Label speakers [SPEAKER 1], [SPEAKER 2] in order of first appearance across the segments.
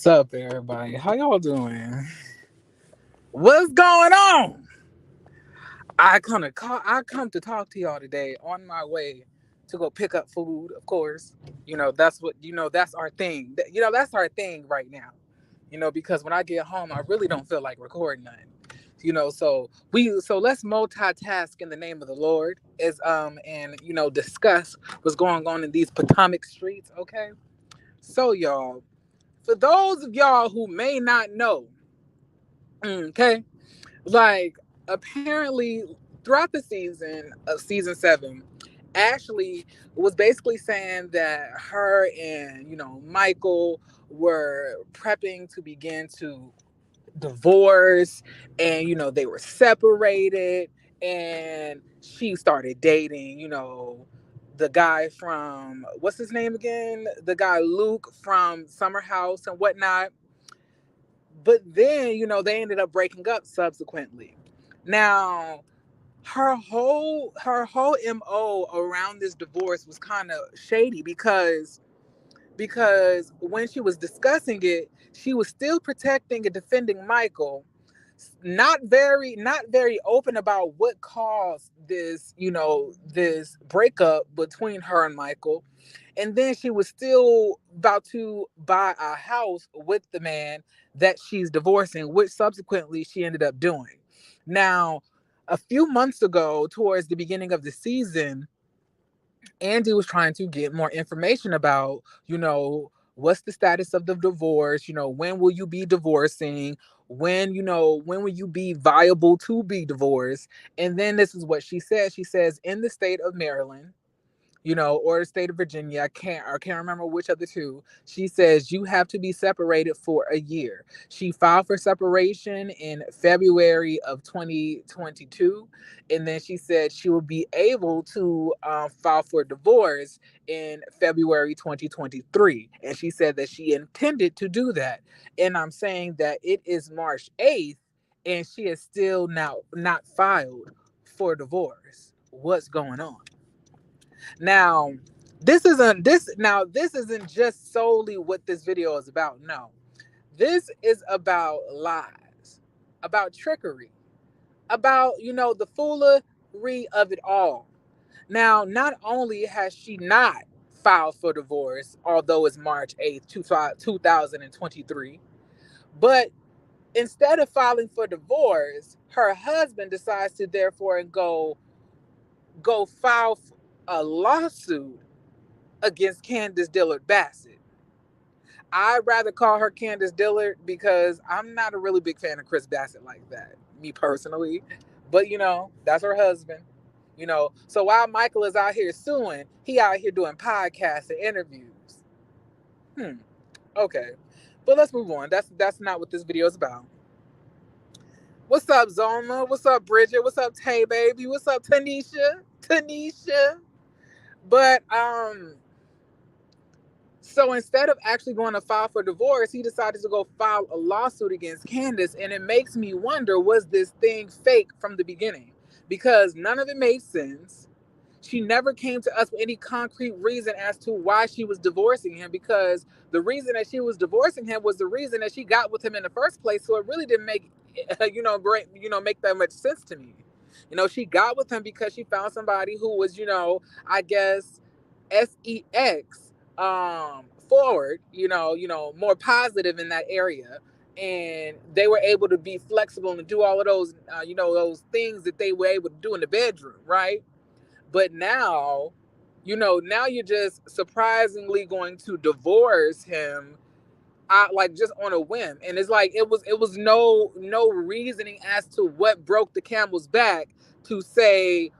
[SPEAKER 1] What's up, everybody? How y'all doing? What's going on? I come to talk to y'all today on my way to go pick up food. Of course, that's what That's our thing. That's our thing right now. Because when I get home, I really don't feel like recording nothing. So let's multitask in the name of the Lord, is and discuss what's going on in these Potomac streets. Okay, so y'all, for those of y'all who may not know, okay, like apparently throughout the season of season 7, Ashley was basically saying that her and Michael were prepping to begin to divorce, and they were separated, and she started dating the guy from, what's his name again, the guy Luke from Summer House and whatnot. But then they ended up breaking up subsequently. Now her whole mo around this divorce was kind of shady, because when she was discussing it, she was still protecting and defending Michael, not very open about what caused this breakup between her and Michael. And then she was still about to buy a house with the man that she's divorcing, which subsequently she ended up doing. Now, a few months ago, towards the beginning of the season, Andy was trying to get more information about, what's the status of the divorce? When will you be divorcing? When will you be viable to be divorced? And then this is what she says. She says, in the state of Maryland, or the state of Virginia. I can't remember which of the two. She says you have to be separated for a year. She filed for separation in February of 2022, and then she said she will be able to file for divorce in February 2023. And she said that she intended to do that. And I'm saying that it is March 8th, and she is still now not filed for divorce. What's going on? Now, this isn't just solely what this video is about. No. This is about lies, about trickery, about, the foolery of it all. Now, not only has she not filed for divorce, although it's March 8th, 2023, but instead of filing for divorce, her husband decides to therefore go file a lawsuit against Candace Dillard Bassett. I'd rather call her Candace Dillard because I'm not a really big fan of Chris Bassett like that, me personally. But that's her husband. So while Michael is out here suing, he out here doing podcasts and interviews. Hmm. Okay. But let's move on. That's not what this video is about. What's up, Zoma? What's up, Bridget? What's up, Tay Baby? What's up, Tanisha? Tanisha. But So instead of actually going to file for divorce, he decided to go file a lawsuit against Candace. And it makes me wonder, was this thing fake from the beginning? Because none of it made sense. She never came to us with any concrete reason as to why she was divorcing him, because the reason that she was divorcing him was the reason that she got with him in the first place. So it really didn't make, make that much sense to me. She got with him because she found somebody who was, I guess, sex forward, more positive in that area, and they were able to be flexible and do all of those those things that they were able to do in the bedroom, right? But now, now you're just surprisingly going to divorce him, like just on a whim. And it's like it was no reasoning as to what broke the camel's back to say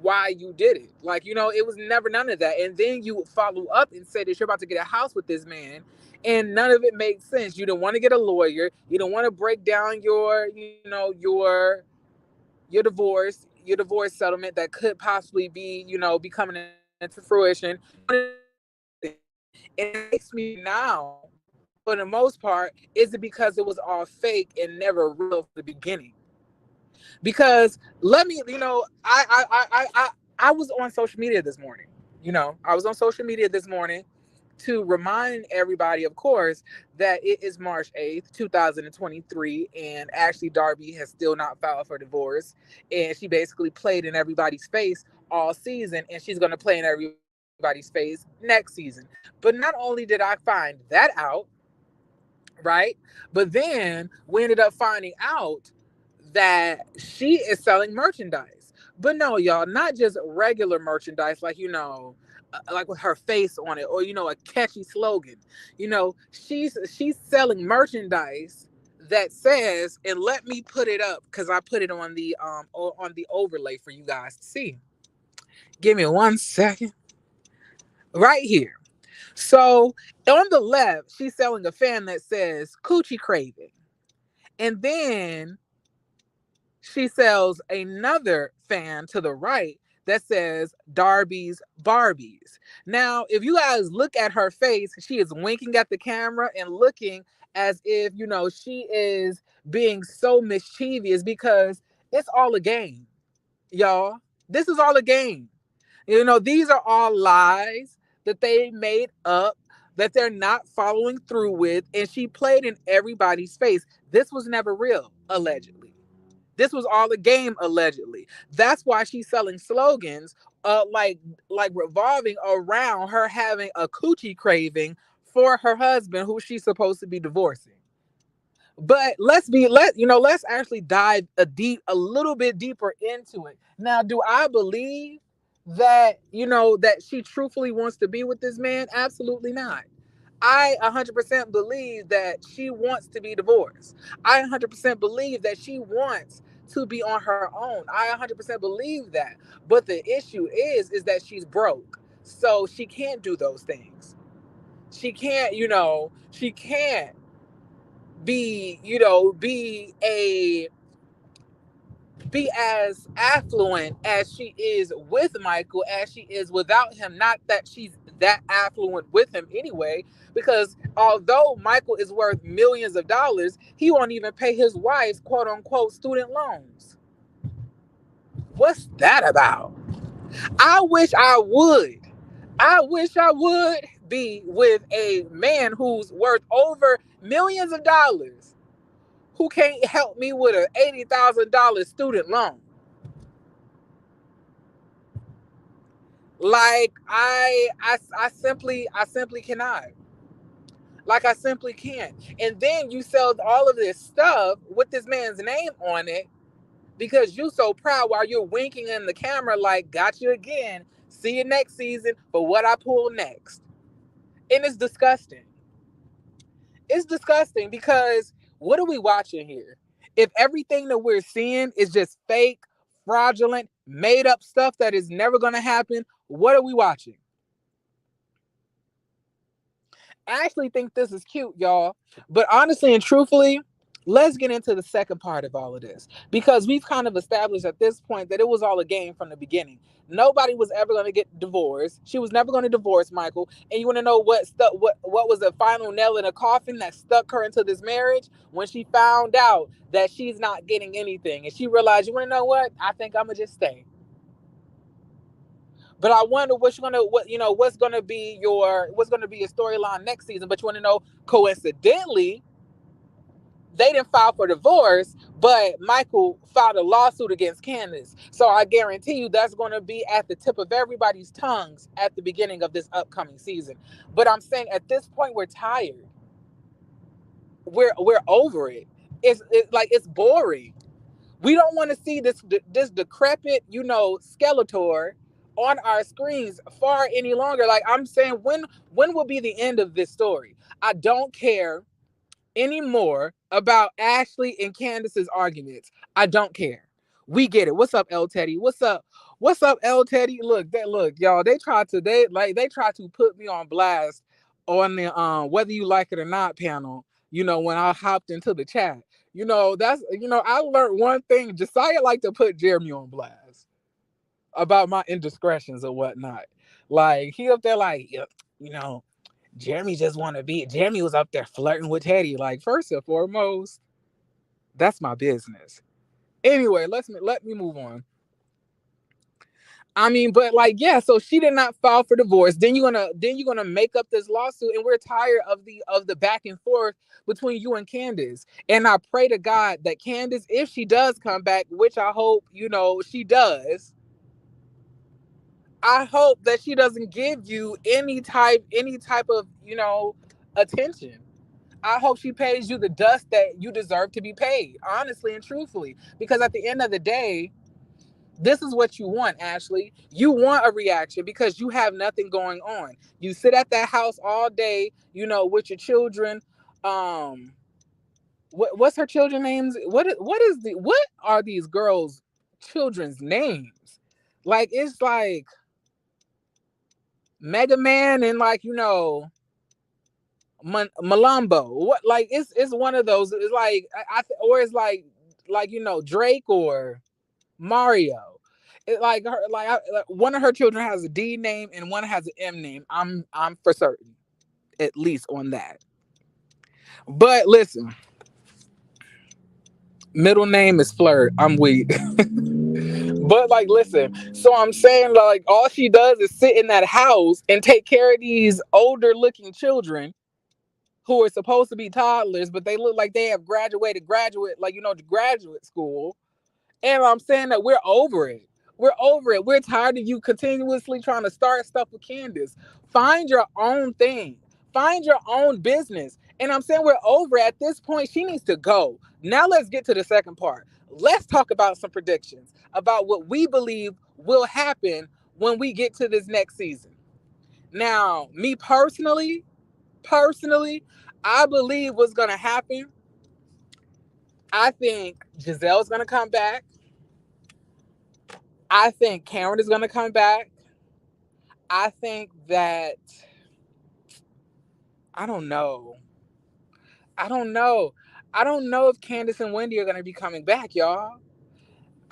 [SPEAKER 1] why you did it. Like, it was never none of that. And then you follow up and say that you're about to get a house with this man, and none of it makes sense. You don't want to get a lawyer. You don't want to break down your divorce settlement that could possibly be coming into fruition. It makes me now, for the most part, is it because it was all fake and never real from the beginning? Because let me, I was on social media this morning. I was on social media this morning to remind everybody, of course, that it is March 8th, 2023, and actually Darby has still not filed for divorce. And she basically played in everybody's face all season, and she's going to play in everybody's face next season. But not only did I find that out, right? But then we ended up finding out that she is selling merchandise. But no, y'all, not just regular merchandise, like, like with her face on it, or a catchy slogan. She's selling merchandise that says, and let me put it up because I put it on the overlay for you guys to see. Give me 1 second. Right here. So on the left, she's selling a fan that says Coochie Craving. And then she sells another fan to the right that says Darby's Barbies. Now, if you guys look at her face, she is winking at the camera and looking as if, she is being so mischievous because it's all a game, y'all. This is all a game. These are all lies that they made up, that they're not following through with, and she played in everybody's face. This was never real, allegedly. This was all a game, allegedly. That's why she's selling slogans, like revolving around her having a coochie craving for her husband, who she's supposed to be divorcing. But let's actually dive a little bit deeper into it. Now, do I believe that that she truthfully wants to be with this man? Absolutely not. I 100% believe that she wants to be divorced. I 100% believe that she wants to be on her own. I 100% believe that. But the issue is that she's broke. So she can't do those things. She can't be be as affluent as she is with Michael as she is without him. Not that she's that affluent with him anyway, because although Michael is worth millions of dollars, he won't even pay his wife's quote unquote student loans. What's that about? I wish I would. I wish I would be with a man who's worth over millions of dollars who can't help me with an $80,000 student loan. Like I simply cannot. Like I simply can't. And then you sell all of this stuff with this man's name on it because you so proud while you're winking in the camera like, got you again. See you next season for what I pull next. And it's disgusting. It's disgusting because what are we watching here? If everything that we're seeing is just fake, fraudulent, made up stuff that is never going to happen, what are we watching? I actually think this is cute, y'all. But honestly and truthfully, let's get into the second part of all of this because we've kind of established at this point that it was all a game from the beginning. Nobody was ever going to get divorced. She was never going to divorce Michael. And you want to know what was the final nail in the coffin that stuck her into this marriage? When she found out that she's not getting anything and she realized, you want to know what? I think I'm gonna just stay. But I wonder what's gonna be your storyline next season. But you want to know, coincidentally, they didn't file for divorce, but Michael filed a lawsuit against Candace. So I guarantee you that's going to be at the tip of everybody's tongues at the beginning of this upcoming season. But I'm saying at this point we're tired. We're over it. It's boring. We don't want to see this decrepit, Skeletor on our screens far any longer. Like I'm saying, when will be the end of this story? I don't care anymore about Ashley and Candace's arguments. I don't care. We get it. What's up, L Teddy? What's up? What's up, L Teddy? Look, y'all. They tried to put me on blast on the whether you like it or not panel. When I hopped into the chat. I learned one thing. Josiah liked to put Jeremy on blast about my indiscretions or whatnot. Like he up there like, you know, Jeremy was up there flirting with Teddy. Like, first and foremost, that's my business. Anyway, let me move on. I mean, but like, yeah, so she did not file for divorce. Then you're gonna make up this lawsuit, and we're tired of the back and forth between you and Candace. And I pray to God that Candace, if she does come back, which I hope, she does, I hope that she doesn't give you any type of, attention. I hope she pays you the dust that you deserve to be paid, honestly and truthfully. Because at the end of the day, this is what you want, Ashley. You want a reaction because you have nothing going on. You sit at that house all day, with your children. Um, what's her children names? What are these girls' children's names? Like, it's like Mega Man and, like, Malumbo. What, like, it's one of those. It's like, or it's like Drake or Mario. It, like one of her children has a D name and one has an M name. I'm for certain, at least on that. But listen, middle name is Flirt. I'm weak. But like, listen. So I'm saying, like, all she does is sit in that house and take care of these older looking children who are supposed to be toddlers, but they look like they have graduate, like, to graduate school. And I'm saying that we're over it. We're over it. We're tired of you continuously trying to start stuff with Candace. Find your own thing. Find your own business. And I'm saying we're over it. At this point, she needs to go. Now let's get to the second part. Let's talk about some predictions about what we believe will happen when we get to this next season. Now, me personally, I believe what's gonna happen. I think Giselle's gonna come back. I think Karen is gonna come back. I think that I don't know. I don't know. I don't know if Candace and Wendy are gonna be coming back, y'all.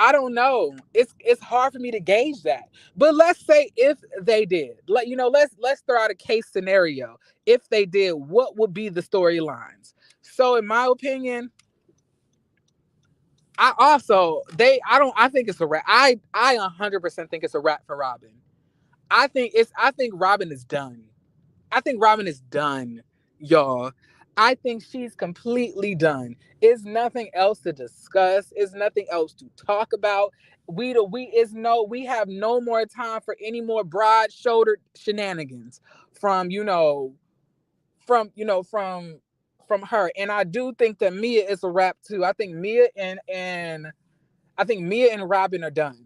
[SPEAKER 1] I don't know. It's hard for me to gauge that. But let's say if they did, let's throw out a case scenario. If they did, what would be the storylines? So in my opinion, I think it's a wrap. I 100% think it's a wrap for Robin. I think Robin is done. I think Robin is done, y'all. I think she's completely done. It's nothing else to discuss. It's nothing else to talk about. We have no more time for any more broad shouldered shenanigans from from you know from her. And I do think that Mia is a wrap too. I think Mia and Robin are done.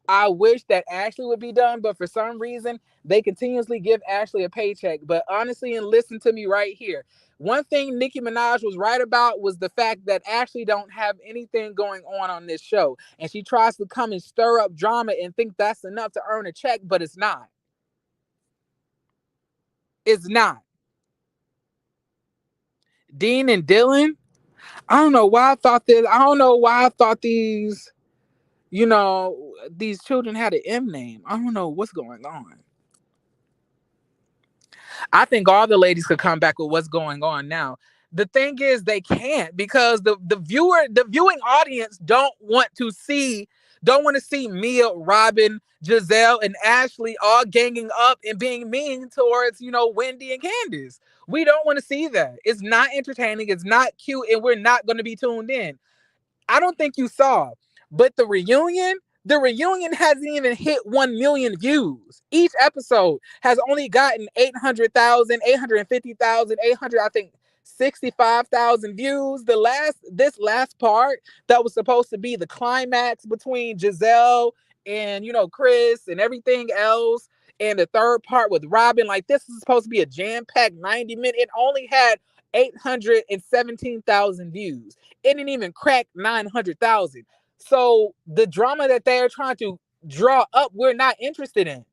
[SPEAKER 1] I wish that Ashley would be done, but for some reason, they continuously give Ashley a paycheck. But honestly, and listen to me right here. One thing Nicki Minaj was right about was the fact that Ashley don't have anything going on this show. And she tries to come and stir up drama and think that's enough to earn a check, but it's not. It's not. Dean and Dylan, I don't know why I thought this. I don't know why I thought these children had an M name. I don't know what's going on. I think all the ladies could come back with what's going on now. The thing is, they can't because the viewing audience don't want to see Mia, Robin, Giselle, and Ashley all ganging up and being mean towards Wendy and Candace. We don't want to see that. It's not entertaining. It's not cute, and we're not going to be tuned in. I don't think you saw, but the reunion hasn't even hit 1 million views. Each episode has only gotten 800,000, 850,000, 800, I think 65,000 views. This last part that was supposed to be the climax between Giselle and Chris and everything else, and the third part with Robin, like, this is supposed to be a jam-packed 90-minute. It only had 817,000 views. It didn't even crack 900,000. So the drama that they're trying to draw up, we're not interested in.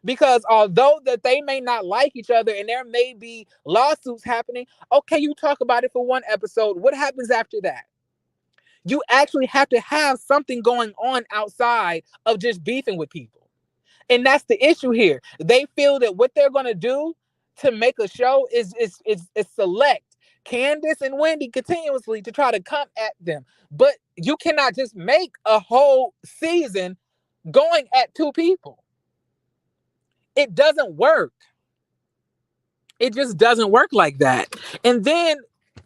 [SPEAKER 1] Because although that they may not like each other and there may be lawsuits happening, okay, you talk about it for one episode. What happens after that? You actually have to have something going on outside of just beefing with people. And that's the issue here. They feel that what they're going to do to make a show is select Candace and Wendy continuously to try to come at them. But you cannot just make a whole season going at two people. It doesn't work. It just doesn't work like that. And then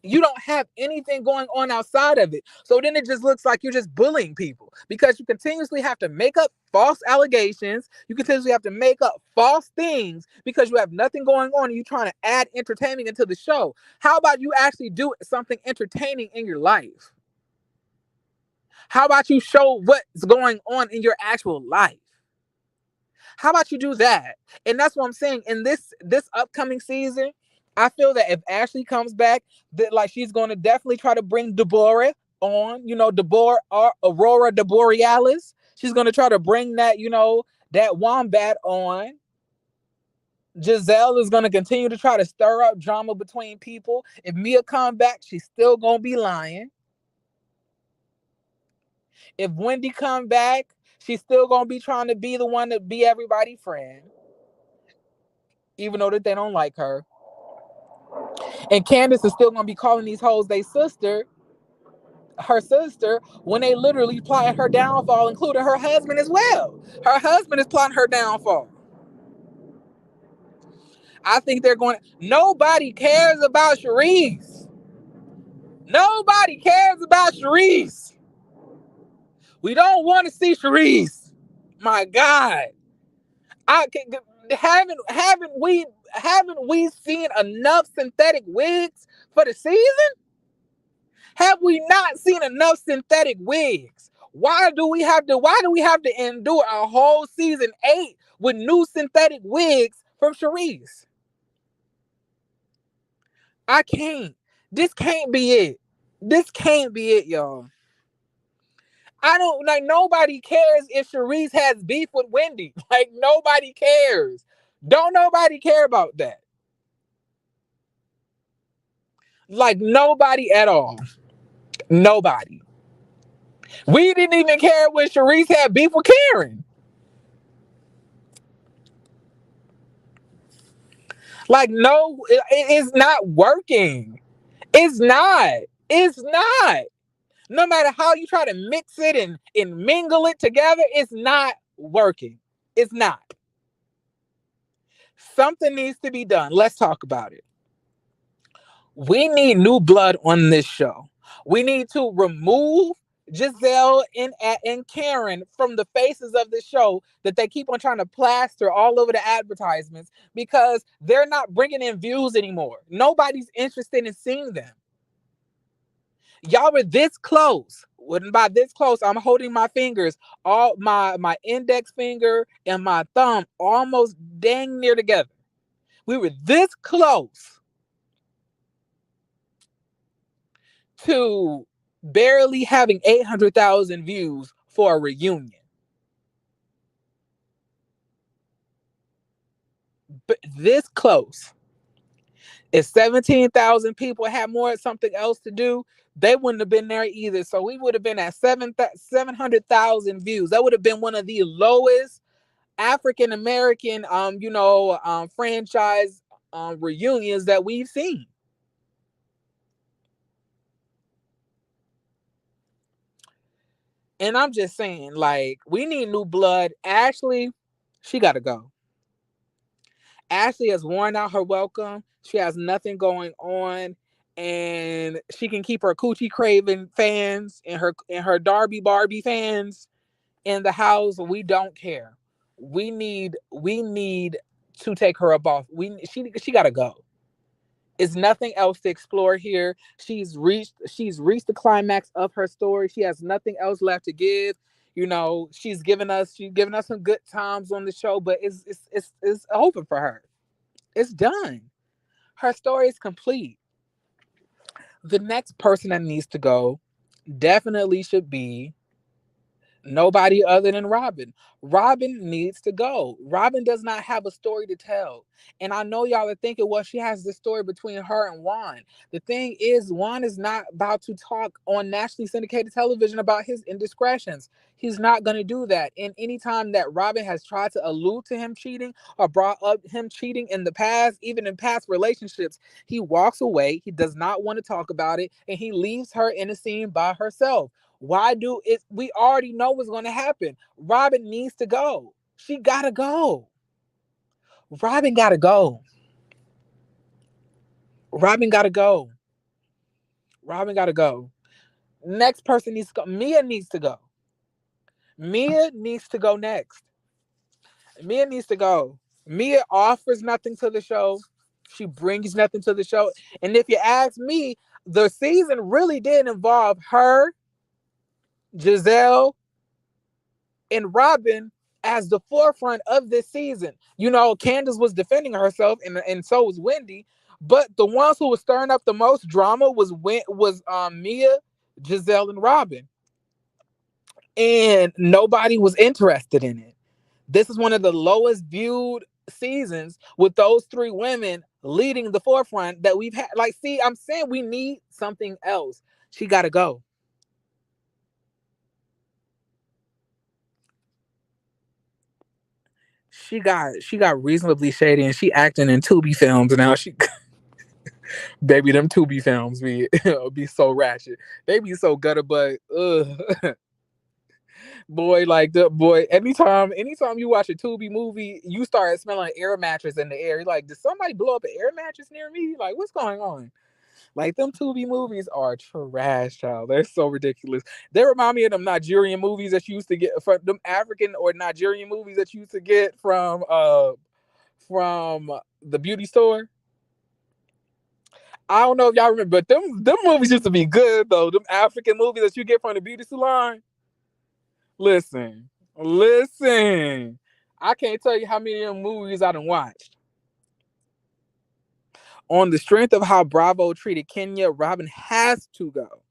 [SPEAKER 1] you don't have anything going on outside of it. So then it just looks like you're just bullying people because you continuously have to make up false allegations. You continuously have to make up false things because you have nothing going on and you're trying to add entertainment into the show. How about you actually do something entertaining in your life? How about you show what's going on in your actual life? How about you do that? And that's what I'm saying. In this upcoming season, I feel that if Ashley comes back, that like she's going to definitely try to bring Deborah on. You know, Deborah Aurora de Borealis. She's going to try to bring that. You know, that wombat on. Giselle is going to continue to try to stir up drama between people. If Mia come back, she's still going to be lying. If Wendy come back, she's still going to be trying to be the one to be everybody's friend, even though that they don't like her. And Candace is still gonna be calling these hoes her sister, when they literally plotted her downfall, including her husband as well. Her husband is plotting her downfall. I think they're going. Nobody cares about Sharice. Nobody cares about Sharice. We don't want to see Sharice. My God, I can, haven't we seen enough synthetic wigs for the season? Have we not seen enough synthetic wigs? Why do we have to endure a whole season 8 with new synthetic wigs from Sharice? I can't. This can't be it. This can't be it, y'all. I don't like nobody cares if Sharice has beef with Wendy. Like nobody cares. Don't nobody care about that. Like nobody at all. Nobody. We didn't even care when Sharice had beef with Karen. Like, no, it's not working. It's not. It's not. No matter how you try to mix it and mingle it together, it's not working. It's not. Something needs to be done. Let's talk about it. We need new blood on this show. We need to remove Giselle and Karen from the faces of the show that they keep on trying to plaster all over the advertisements because they're not bringing in views anymore. Nobody's interested in seeing them. Y'all were this close. When by this close, I'm holding my fingers, all my index finger and my thumb almost dang near together. We were this close to barely having 800,000 views for a reunion. But this close. If 17,000 people had more something else to do, they wouldn't have been there either. So we would have been at 700,000 views. That would have been one of the lowest African American franchise reunions that we've seen. And I'm just saying, like, we need new blood. Ashley, she got to go. Ashley has worn out her welcome. She has nothing going on, and she can keep her coochie craving fans and her Darby Barbie fans in the house. We don't care. We need to take her up off. She got to go. Is nothing else to explore here. She's reached the climax of her story. She has nothing else left to give. You know, she's given us some good times on the show, but it's over for her. It's done. Her story is complete. The next person that needs to go definitely should be nobody other than Robin. Robin needs to go. Robin does not have a story to tell. And I know y'all are thinking, well, she has this story between her and Juan. The thing is, Juan is not about to talk on nationally syndicated television about his indiscretions. He's not going to do that. And anytime that Robin has tried to allude to him cheating or brought up him cheating in the past, even in past relationships, he walks away. He does not want to talk about it. And he leaves her in a scene by herself. Why do it? We already know what's going to happen. Robin needs to go. She gotta go. Robin gotta go. Robin gotta go. Robin gotta go. Next person needs to go. Mia needs to go. Mia needs to go next. Mia needs to go. Mia offers nothing to the show. She brings nothing to the show. And if you ask me, the season really did involve her, Giselle, and Robin as the forefront of this season. You know, Candace was defending herself, and so was Wendy. But the ones who were stirring up the most drama was Mia, Giselle, and Robin, and nobody was interested in it. This is one of the lowest viewed seasons with those three women leading the forefront that we've had. Like, see, I'm saying we need something else. She got to go. She got reasonably shady, and she acting in Tubi films now. She baby, them Tubi films be so ratchet. They be so gutter, but boy, like the boy. Anytime you watch a Tubi movie, you start smelling air mattress in the air. You're like, did somebody blow up an air mattress near me? Like, what's going on? Like, them Tubi movies are trash, child. They're so ridiculous. They remind me of them Nigerian movies that you used to get from them African or Nigerian movies that you used to get from the beauty store. I don't know if y'all remember, but them movies used to be good though. Them African movies that you get from the beauty salon. Listen, listen. I can't tell you how many of them movies I done watched. On the strength of how Bravo treated Kenya, Robin has to go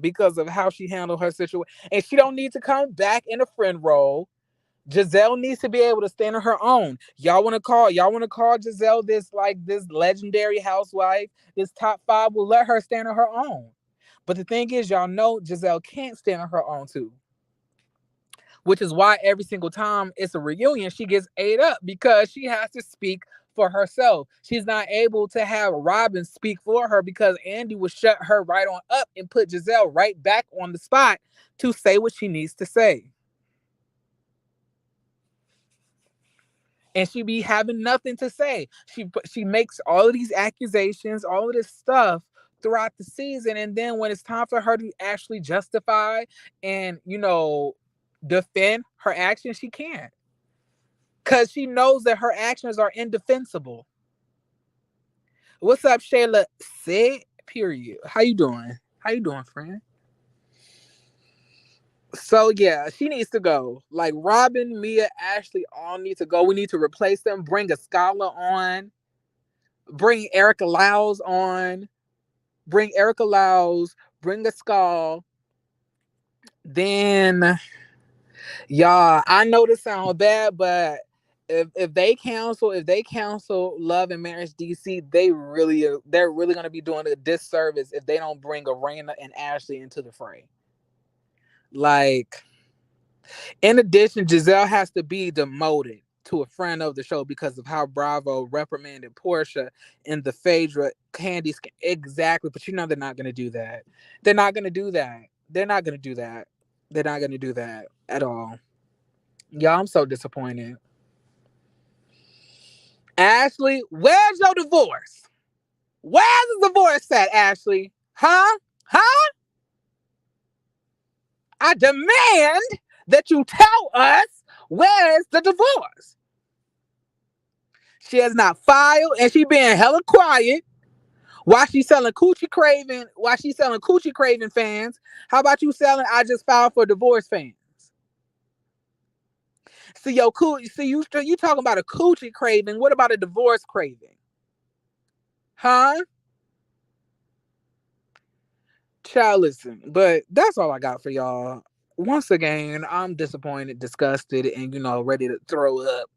[SPEAKER 1] because of how she handled her situation. And she don't need to come back in a friend role. Giselle needs to be able to stand on her own. Y'all want to call Giselle this legendary housewife, this top five. Will let her stand on her own. But the thing is, y'all know Giselle can't stand on her own too. Which is why every single time it's a reunion, she gets ate up because she has to speak for herself. She's not able to have Robin speak for her because Andy would shut her right on up and put Giselle right back on the spot to say what she needs to say. And she be having nothing to say. She makes all of these accusations, all of this stuff throughout the season, and then when it's time for her to actually justify and defend her actions, she can't because she knows that her actions are indefensible. What's up, Shayla? Say period. How you doing? How you doing, friend? So yeah, she needs to go. Like Robin, Mia, Ashley all need to go. We need to replace them. Bring a scholar on. Bring Erica Lyles on. Bring Erica Lyles. Bring a skull. Then y'all, I know this sounds bad, but if they cancel Love and Marriage DC, they're really gonna be doing a disservice if they don't bring Arena and Ashley into the fray. Like, in addition, Giselle has to be demoted to a friend of the show because of how Bravo reprimanded Portia in the Phaedra Candy exactly. But you know they're not gonna do that. They're not gonna do that. They're not gonna do that. They're not gonna do that at all. Y'all, I'm so disappointed. Ashley, where's your divorce? Where's the divorce at, Ashley? Huh? Huh? I demand that you tell us where's the divorce. She has not filed and she being hella quiet while she's selling coochie craving fans. How about you selling I just filed for divorce fans? See you talking about a coochie craving. What about a divorce craving? Huh? Child, listen, but that's all I got for y'all. Once again, I'm disappointed, disgusted, and ready to throw up.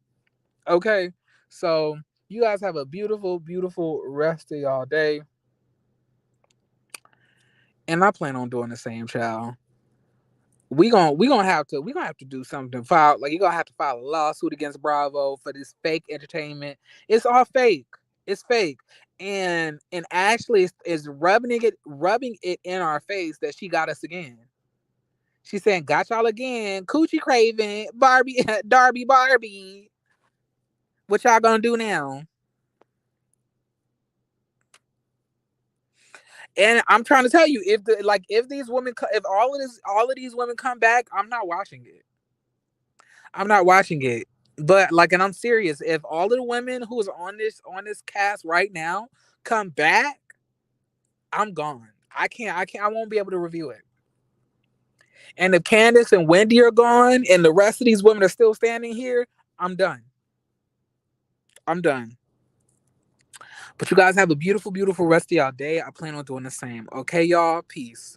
[SPEAKER 1] Okay, so you guys have a beautiful, beautiful rest of y'all day, and I plan on doing the same, child. We gonna have to do something. File like you're gonna have to file a lawsuit against Bravo for this fake entertainment. It's all fake. It's fake. And Ashley is rubbing it in our face that she got us again. She's saying, got y'all again. Coochie craving. Barbie, Darby, Barbie. What y'all gonna do now? And I'm trying to tell you, if these women, if all of these women come back, I'm not watching it. I'm not watching it. But like, and I'm serious. If all of the women who's on this cast right now come back, I'm gone. I won't be able to review it. And if Candace and Wendy are gone, and the rest of these women are still standing here, I'm done. I'm done. But you guys have a beautiful, beautiful rest of y'all day. I plan on doing the same. Okay, y'all. Peace.